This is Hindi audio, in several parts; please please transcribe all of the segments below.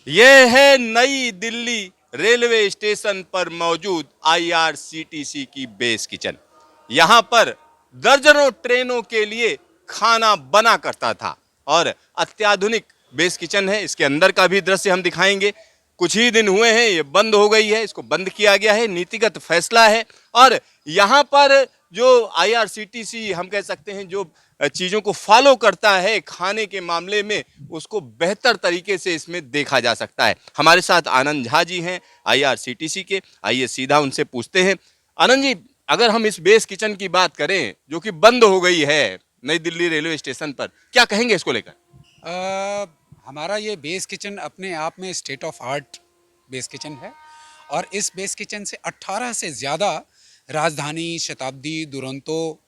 यह है नई दिल्ली रेलवे स्टेशन पर मौजूद आईआरसीटीसी की बेस किचन। यहां पर दर्जनों ट्रेनों के लिए खाना बना करता था और अत्याधुनिक बेस किचन है। इसके अंदर का भी दृश्य हम दिखाएंगे। कुछ ही दिन हुए हैं ये बंद हो गई है, इसको बंद किया गया है, नीतिगत फैसला है। और यहां पर जो आईआरसीटीसी हम कह सकते हैं जो चीजों को फॉलो करता है खाने के मामले में, उसको बेहतर तरीके से इसमें देखा जा सकता है। हमारे साथ आनंद झा जी हैं आईआरसीटीसी के। आइए सीधा उनसे पूछते हैं। आनंद जी, अगर हम इस बेस किचन की बात करें जो कि बंद हो गई है नई दिल्ली रेलवे स्टेशन पर, क्या कहेंगे इसको लेकर? हमारा ये बेस किचन अपने आप में state of art base kitchen है और इस बेस किचन से 18 से ज़्यादा राजधानी, शताब्दी, दुरंतो,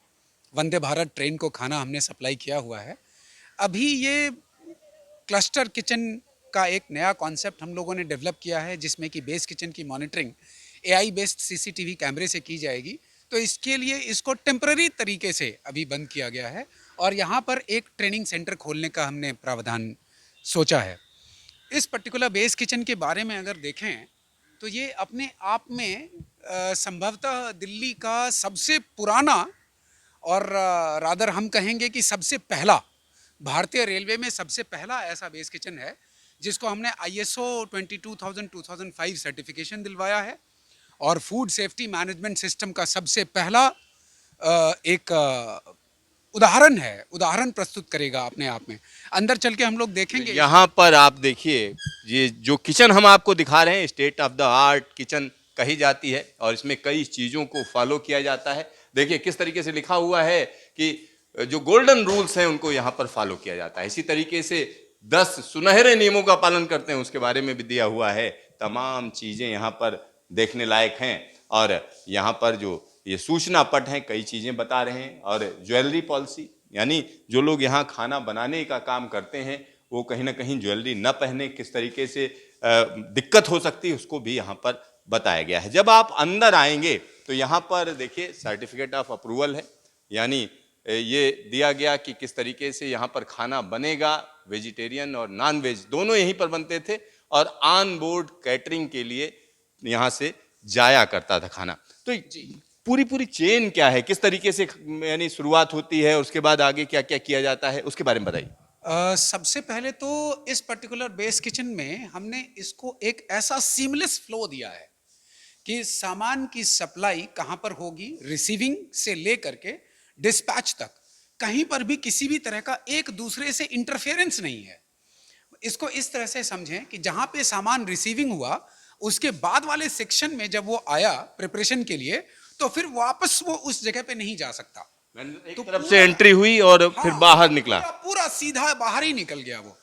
वंदे भारत ट्रेन को खाना हमने सप्लाई किया हुआ है। अभी ये क्लस्टर किचन का एक नया कॉन्सेप्ट हम लोगों ने डेवलप किया है जिसमें कि बेस किचन की मॉनिटरिंग एआई बेस्ड सीसीटीवी कैमरे से की जाएगी। तो इसके लिए इसको टेम्पररी तरीके से अभी बंद किया गया है और यहाँ पर एक ट्रेनिंग सेंटर खोलने का हमने प्रावधान सोचा है। इस पर्टिकुलर बेस किचन के बारे में अगर देखें तो ये अपने आप में संभवतः दिल्ली का सबसे पुराना और रादर हम कहेंगे कि सबसे पहला, भारतीय रेलवे में सबसे पहला ऐसा बेस किचन है जिसको हमने ISO 22000-2005 सर्टिफिकेशन दिलवाया है और फूड सेफ्टी मैनेजमेंट सिस्टम का सबसे पहला एक उदाहरण है, उदाहरण प्रस्तुत करेगा अपने आप में। अंदर चल के हम लोग देखेंगे। यहाँ पर आप देखिए, ये जो किचन हम आपको दिखा रहे हैं state of the art kitchen कही जाती है और इसमें कई चीज़ों को फॉलो किया जाता है। देखिए किस तरीके से लिखा हुआ है कि जो गोल्डन रूल्स हैं उनको यहाँ पर फॉलो किया जाता है। इसी तरीके से 10 सुनहरे नियमों का पालन करते हैं उसके बारे में भी दिया हुआ है। तमाम चीज़ें यहाँ पर देखने लायक हैं और यहाँ पर जो ये सूचना पट हैं कई चीज़ें बता रहे हैं। और ज्वेलरी पॉलिसी, यानी जो लोग यहाँ खाना बनाने का काम करते हैं वो कहीं ना कहीं ज्वेलरी न पहने, किस तरीके से दिक्कत हो सकती है उसको भी यहाँ पर बताया गया है। जब आप अंदर आएंगे तो यहाँ पर देखिए सर्टिफिकेट ऑफ अप्रूवल है, यानी ये दिया गया कि किस तरीके से यहाँ पर खाना बनेगा। वेजिटेरियन और नॉन वेज दोनों यहीं पर बनते थे और ऑन बोर्ड कैटरिंग के लिए यहाँ से जाया करता था खाना। तो पूरी पूरी चेन क्या है, किस तरीके से यानी शुरुआत होती है, उसके बाद आगे क्या क्या किया जाता है, उसके बारे में बताइए। सबसे पहले तो इस पर्टिकुलर बेस किचन में हमने इसको एक ऐसा सीमलेस फ्लो दिया है कि सामान की सप्लाई कहाँ पर होगी, रिसीविंग से लेकर के डिस्पैच तक कहीं पर भी किसी भी तरह का एक दूसरे से इंटरफेरेंस नहीं है। इसको इस तरह से समझें कि जहाँ पे सामान रिसीविंग हुआ उसके बाद वाले सेक्शन में जब वो आया प्रिपरेशन के लिए तो फिर वापस वो उस जगह पे नहीं जा सकता। एक तो तरफ से एंट्री हुई और फिर बाहर निकला, पूरा सीधा बाहर ही निकल गया। वो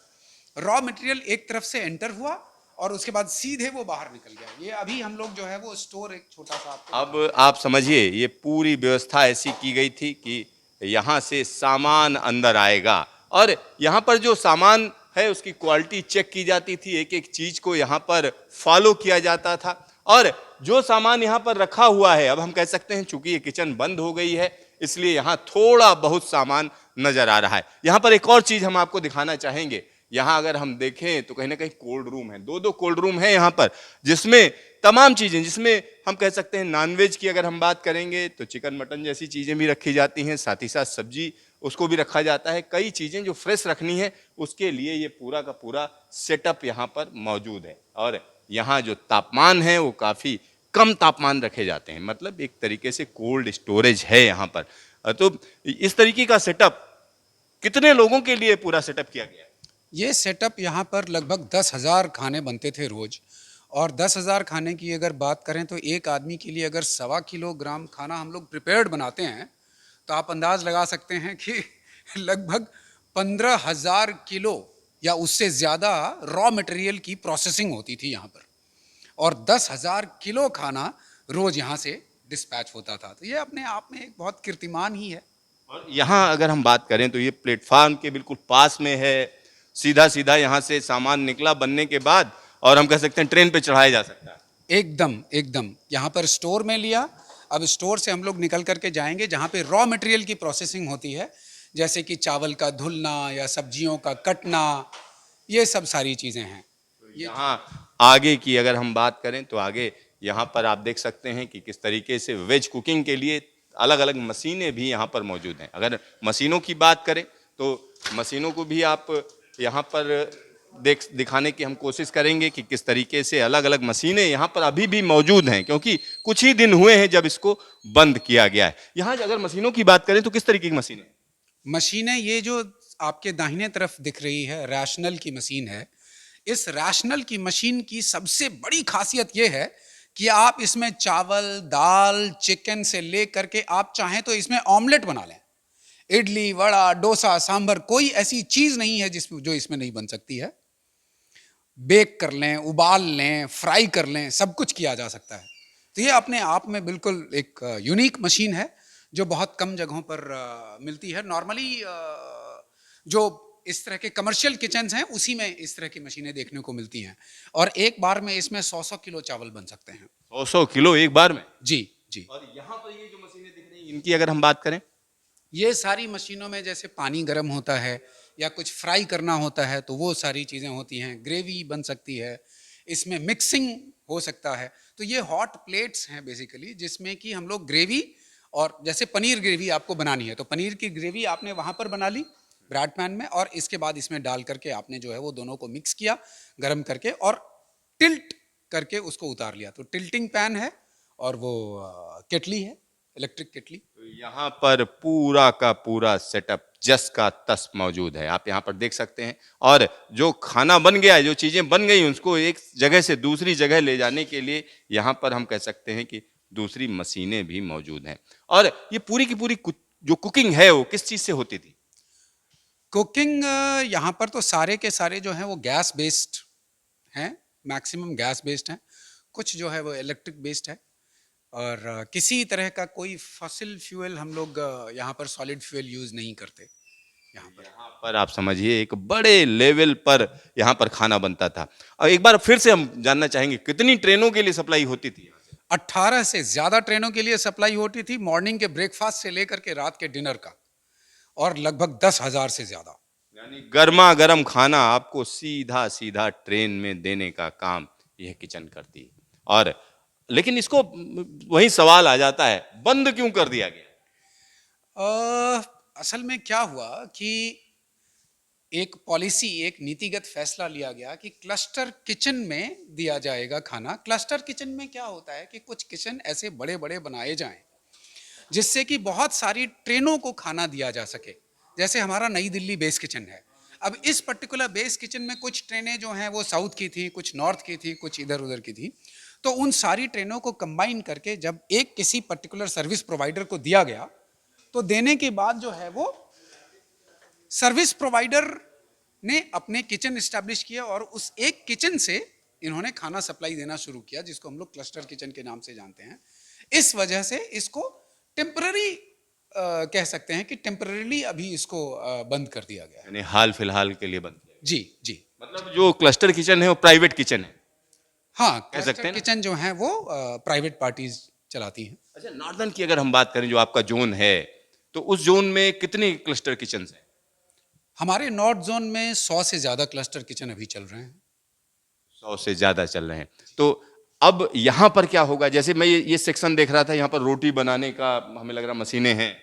रॉ मटेरियल एक तरफ से एंटर हुआ और उसके बाद सीधे वो बाहर निकल गया। ये अभी हम लोग जो है वो स्टोर एक छोटा सा अब आप समझिए ये पूरी व्यवस्था ऐसी की गई थी कि यहाँ से सामान अंदर आएगा और यहाँ पर जो सामान है उसकी क्वालिटी चेक की जाती थी। एक एक चीज को यहाँ पर फॉलो किया जाता था और जो सामान यहाँ पर रखा हुआ है, अब हम कह सकते हैं चूंकि ये किचन बंद हो गई है इसलिए यहाँ थोड़ा बहुत सामान नजर आ रहा है। यहाँ पर एक और चीज हम आपको दिखाना चाहेंगे। यहाँ अगर हम देखें तो कहीं ना कहीं कोल्ड रूम है, दो कोल्ड रूम है यहाँ पर, जिसमें तमाम चीजें, जिसमें हम कह सकते हैं नॉनवेज की अगर हम बात करेंगे तो चिकन मटन जैसी चीजें भी रखी जाती हैं, साथ ही साथ सब्जी उसको भी रखा जाता है। कई चीजें जो फ्रेश रखनी है उसके लिए ये पूरा का पूरा सेटअप यहाँ पर मौजूद है और यहाँ जो तापमान है वो काफी कम तापमान रखे जाते हैं, मतलब एक तरीके से कोल्ड स्टोरेज है यहाँ पर। तो इस तरीके का सेटअप कितने लोगों के लिए पूरा सेटअप किया गया है? ये सेटअप यहाँ पर लगभग 10,000 खाने बनते थे रोज और 10,000 खाने की अगर बात करें तो एक आदमी के लिए अगर 1.25 किलोग्राम खाना हम लोग प्रिपेयर्ड बनाते हैं तो आप अंदाज लगा सकते हैं कि लगभग 15,000 किलो या उससे ज़्यादा रॉ मटेरियल की प्रोसेसिंग होती थी यहाँ पर और 10,000 किलो खाना रोज यहाँ से डिस्पैच होता था। तो ये अपने आप में एक बहुत कीर्तिमान ही है। और यहाँ अगर हम बात करें तो ये प्लेटफार्म के बिल्कुल पास में है, सीधा सीधा यहाँ से सामान निकला बनने के बाद और हम कह सकते हैं ट्रेन पे चढ़ाया जा सकता है। एकदम एकदम यहाँ पर स्टोर में लिया, अब स्टोर से हम लोग निकल करके जाएंगे जहाँ पे रॉ मटेरियल की प्रोसेसिंग होती है, जैसे कि चावल का धुलना या सब्जियों का कटना, ये सब सारी चीज़ें हैं। यहाँ आगे की अगर हम बात करें तो आगे यहाँ पर आप देख सकते हैं कि किस तरीके से वेज कुकिंग के लिए अलग अलग मशीनें भी यहाँ पर मौजूद हैं। अगर मशीनों की बात करें तो मशीनों को भी आप यहाँ पर दिखाने की हम कोशिश करेंगे कि किस तरीके से अलग अलग मशीनें यहाँ पर अभी भी मौजूद हैं, क्योंकि कुछ ही दिन हुए हैं जब इसको बंद किया गया है। यहाँ अगर मशीनों की बात करें तो किस तरीके की मशीनें? मशीनें ये जो आपके दाहिने तरफ दिख रही है, रैशनल की मशीन है। इस रैशनल की मशीन की सबसे बड़ी खासियत ये है कि आप इसमें चावल, दाल, चिकन से ले करके आप चाहें तो इसमें ऑमलेट बना लें। इडली, वड़ा, डोसा, सांभर, कोई ऐसी चीज नहीं है जिसमें जो इसमें नहीं बन सकती है। बेक कर लें, उबाल लें, फ्राई कर लें, सब कुछ किया जा सकता है। तो ये अपने आप में बिल्कुल एक यूनिक मशीन है जो बहुत कम जगहों पर मिलती है। नॉर्मली जो इस तरह के कमर्शियल किचन्स हैं उसी में इस तरह की मशीनें देखने को मिलती हैं, और एक बार में इसमें 100-100 किलो चावल बन सकते हैं। 100 किलो एक बार में? जी जी। और यहाँ पर ये जो मशीनें दिख रही हैं इनकी अगर हम बात करें, ये सारी मशीनों में जैसे पानी गर्म होता है या कुछ फ्राई करना होता है तो वो सारी चीज़ें होती हैं। ग्रेवी बन सकती है, इसमें मिक्सिंग हो सकता है। तो ये हॉट प्लेट्स हैं बेसिकली, जिसमें कि हम लोग ग्रेवी, और जैसे पनीर ग्रेवी आपको बनानी है तो पनीर की ग्रेवी आपने वहाँ पर बना ली ब्राड पैन में, और इसके बाद इसमें डाल करके आपने जो है वो दोनों को मिक्स किया गर्म करके और टिल्ट करके उसको उतार लिया। तो टिल्टिंग पैन है और वो केटली है, इलेक्ट्रिक केटली। तो यहाँ पर पूरा का पूरा सेटअप जस का तस मौजूद है, आप यहाँ पर देख सकते हैं। और जो खाना बन गया है, जो चीजें बन गई, उसको एक जगह से दूसरी जगह ले जाने के लिए यहाँ पर हम कह सकते हैं कि दूसरी मशीनें भी मौजूद हैं। और ये पूरी की पूरी जो कुकिंग है वो किस चीज से होती थी? कुकिंग यहाँ पर तो सारे के सारे जो हैं वो गैस बेस्ड हैं, मैक्सिमम गैस बेस्ड हैं। कुछ जो है वो इलेक्ट्रिक बेस्ड है, और किसी तरह का कोई फॉसिल फ्यूल हम लोग यहाँ पर सॉलिड फ्यूल यूज नहीं करते। यहाँ पर आप समझिए एक बड़े लेवल पर यहाँ पर खाना बनता था। और एक बार फिर से हम जानना चाहेंगे कितनी ट्रेनों के लिए सप्लाई होती थी? 18 से ज्यादा ट्रेनों के लिए सप्लाई होती थी, मॉर्निंग के ब्रेकफास्ट से लेकर के रात के डिनर का, और लगभग 10,000 से ज्यादा। यानी गर्मा गर्म खाना आपको सीधा सीधा ट्रेन में देने का काम यह किचन करती है। और लेकिन इसको वही सवाल आ जाता है, बंद क्यों कर दिया गया? असल में क्या हुआ कि एक पॉलिसी, एक नीतिगत फैसला लिया गया कि क्लस्टर किचन में दिया जाएगा खाना। क्लस्टर किचन में क्या होता है कि कुछ किचन ऐसे बड़े बड़े बनाए जाएं जिससे कि बहुत सारी ट्रेनों को खाना दिया जा सके। जैसे हमारा नई दिल्ली बेस किचन है। अब इस पर्टिकुलर बेस किचन में कुछ ट्रेनें जो हैं वो साउथ की थी, कुछ नॉर्थ की थी, कुछ इधर उधर की थी। तो उन सारी ट्रेनों को कंबाइन करके जब एक किसी पर्टिकुलर सर्विस प्रोवाइडर को दिया गया, तो देने के बाद जो है वो सर्विस प्रोवाइडर ने अपने किचन एस्टैब्लिश किया, और उस एक किचन से इन्होंने खाना सप्लाई देना शुरू किया, जिसको हम लोग क्लस्टर किचन के नाम से जानते हैं। इस वजह से इसको टेम्पररी कह सकते हैं कि टेम्पररीली अभी इसको बंद कर दिया गया है। यानी हाल फिलहाल के लिए बंद किया? जी जी। मतलब जो क्लस्टर किचन है वो प्राइवेट किचन है? हाँ, कह सकते हैं क्लस्टर किचन जो है वो प्राइवेट पार्टीज चलाती हैं। अच्छा, नॉर्दर्न की अगर हम बात करें, जो आपका जोन है, तो उस जोन में कितने क्लस्टर किचन हैं? हमारे नॉर्थ जोन में 100 से ज्यादा क्लस्टर किचन अभी चल रहे हैं। 100 से ज्यादा चल रहे हैं। तो अब यहाँ पर क्या होगा? जैसे मैं ये सेक्शन देख रहा था, यहाँ पर रोटी बनाने का हमें लग रहा मशीनें हैं।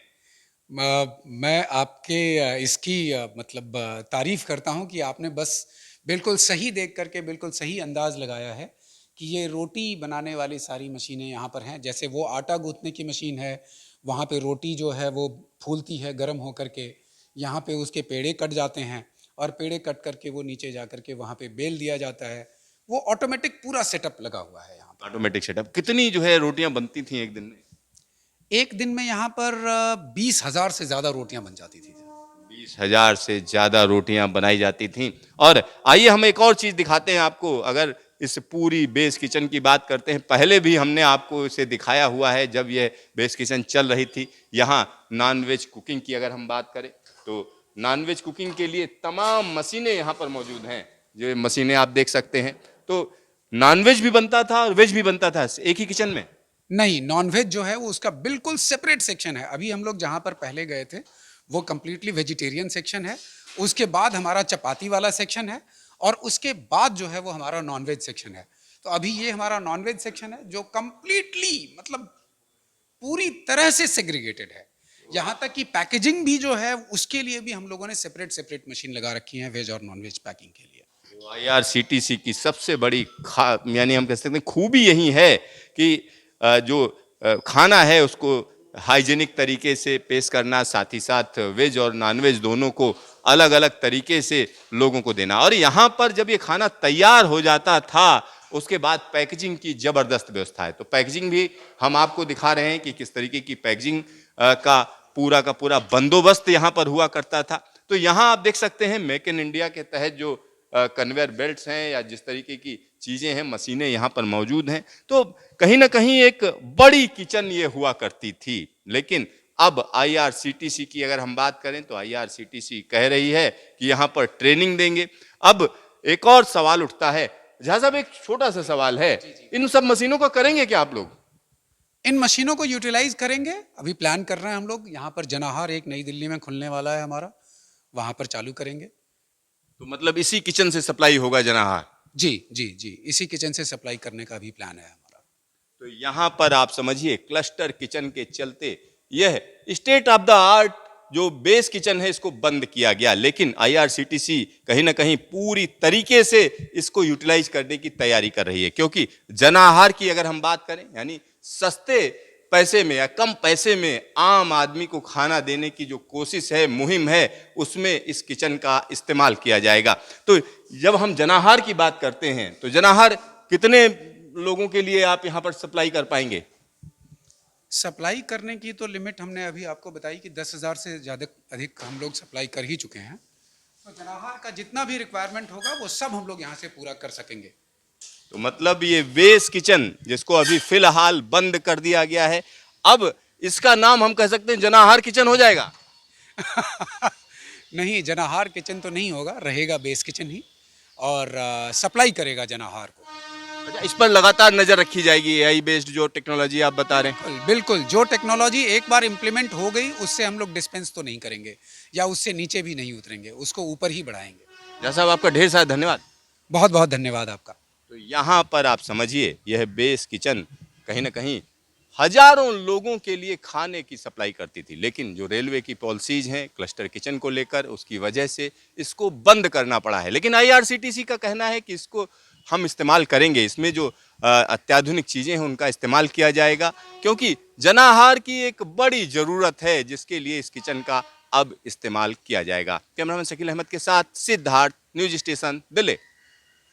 मैं आपके इसकी मतलब तारीफ करता हूँ कि आपने बस बिल्कुल सही देख करके बिल्कुल सही अंदाज लगाया है कि ये रोटी बनाने वाली सारी मशीनें यहाँ पर हैं। जैसे वो आटा गूंथने की मशीन है, वहाँ पे रोटी जो है वो फूलती है गर्म होकर के, यहाँ पे उसके पेड़े कट जाते हैं, और पेड़े कट करके वो नीचे जा करके वहाँ पे बेल दिया जाता है। वो ऑटोमेटिक पूरा सेटअप लगा हुआ है यहाँ पर। Automatic setup. कितनी जो है रोटियां बनती थी एक दिन में? एक दिन में यहाँ पर 20,000 से ज्यादा रोटियां बन जाती थी। 20,000 से ज्यादा रोटियां बनाई जाती थीं। और आइए हम एक और चीज दिखाते हैं आपको। अगर इस पूरी बेस किचन की बात करते हैं, पहले भी हमने आपको इसे दिखाया हुआ है जब यह बेस किचन चल रही थी। यहाँ नॉनवेज कुकिंग की अगर हम बात करें तो नॉनवेज कुकिंग के लिए तमाम मशीनें यहाँ पर मौजूद हैं। जो मशीनें आप देख सकते हैं, तो नॉनवेज भी बनता था और वेज भी बनता था एक ही किचन में? नहीं, नॉनवेज जो है वो उसका बिल्कुल सेपरेट सेक्शन है। अभी हम लोग जहाँ पर पहले गए थे वो कंप्लीटली वेजिटेरियन सेक्शन है। उसके बाद हमारा चपाती वाला सेक्शन है, और उसके बाद जो है वो हमारा नॉनवेज सेक्शन है। तो अभी ये हमारा नॉनवेज सेक्शन है जो कंप्लीटली मतलब पूरी तरह से सेग्रीगेटेड है। यहाँ तक कि पैकेजिंग भी जो है उसके लिए भी हम लोगों ने सेपरेट सेपरेट मशीन लगा रखी है वेज और नॉनवेज पैकिंग के लिए। आईआरसीटीसी की सबसे बड़ी यानी हम कह सकते हैं खूबी यही है कि जो खाना है उसको हाइजीनिक तरीके से पेश करना, साथ ही साथ वेज और नॉनवेज दोनों को अलग अलग तरीके से लोगों को देना। और यहाँ पर जब ये खाना तैयार हो जाता था उसके बाद पैकेजिंग की जबरदस्त व्यवस्था है। तो पैकेजिंग भी हम आपको दिखा रहे हैं कि किस तरीके की पैकेजिंग का पूरा बंदोबस्त यहाँ पर हुआ करता था। तो यहाँ आप देख सकते हैं मेक इन इंडिया के तहत जो कन्वेयर बेल्ट्स हैं या जिस तरीके की चीजें हैं, मशीनें यहाँ पर मौजूद हैं। तो कहीं ना कहीं एक बड़ी किचन ये हुआ करती थी। लेकिन अब आईआरसीटीसी की अगर हम बात करें तो आईआरसीटीसी कह रही है कि यहाँ पर ट्रेनिंग देंगे। अब एक और सवाल उठता है, जहाँ साहब एक छोटा सा सवाल है, इन सब मशीनों को करेंगे क्या आप लोग? इन मशीनों को यूटिलाइज करेंगे। अभी प्लान कर रहे हैं हम लोग, यहाँ पर जनाहार एक नई दिल्ली में खुलने वाला है हमारा, वहां पर चालू करेंगे। तो मतलब इसी किचन से सप्लाई होगा जनाहार? जी जी जी, इसी किचन से सप्लाई करने का भी प्लान है हमारा। तो यहां पर आप समझिए क्लस्टर किचन के चलते यह स्टेट ऑफ द आर्ट जो बेस किचन है इसको बंद किया गया, लेकिन आईआरसीटीसी कहीं ना कहीं पूरी तरीके से इसको यूटिलाइज करने की तैयारी कर रही है। क्योंकि जनाहार की अगर हम बात करें यानी सस्ते पैसे में या कम पैसे में आम आदमी को खाना देने की जो कोशिश है, मुहिम है, उसमें इस किचन का इस्तेमाल किया जाएगा। तो जब हम जनाहार की बात करते हैं तो जनाहार कितने लोगों के लिए आप यहाँ पर सप्लाई कर पाएंगे? सप्लाई करने की तो लिमिट हमने अभी आपको बताई कि 10,000 से ज़्यादा अधिक हम लोग सप्लाई कर ही चुके हैं। तो जनाहार का जितना भी रिक्वायरमेंट होगा वो सब हम लोग यहाँ से पूरा कर सकेंगे। तो मतलब ये वेस किचन जिसको अभी फिलहाल बंद कर दिया गया है, अब इसका नाम हम कह सकते हैं जनाहार किचन हो जाएगा? नहीं, जनाहार किचन तो नहीं होगा, रहेगा बेस किचन ही, और सप्लाई करेगा जनाहार को। अच्छा, इस पर लगातार नजर रखी जाएगी, एआई बेस्ड जो टेक्नोलॉजी आप बता रहे हैं? बिल्कुल बिल्कुल, जो टेक्नोलॉजी एक बार इम्प्लीमेंट हो गई उससे हम लोग डिस्पेंस तो नहीं करेंगे या उससे नीचे भी नहीं उतरेंगे, उसको ऊपर ही बढ़ाएंगे। जैसा साहब आपका ढेर सारा धन्यवाद। बहुत बहुत धन्यवाद आपका। तो यहाँ पर आप समझिए यह बेस किचन कहीं ना कहीं हजारों लोगों के लिए खाने की सप्लाई करती थी, लेकिन जो रेलवे की पॉलिसीज हैं क्लस्टर किचन को लेकर उसकी वजह से इसको बंद करना पड़ा है। लेकिन आईआरसीटीसी का कहना है कि इसको हम इस्तेमाल करेंगे, इसमें जो अत्याधुनिक चीज़ें हैं उनका इस्तेमाल किया जाएगा, क्योंकि जनाहार की एक बड़ी ज़रूरत है जिसके लिए इस किचन का अब इस्तेमाल किया जाएगा। कैमरामैन शकील अहमद के साथ सिद्धार्थ, न्यूज स्टेशन, दिल्ली।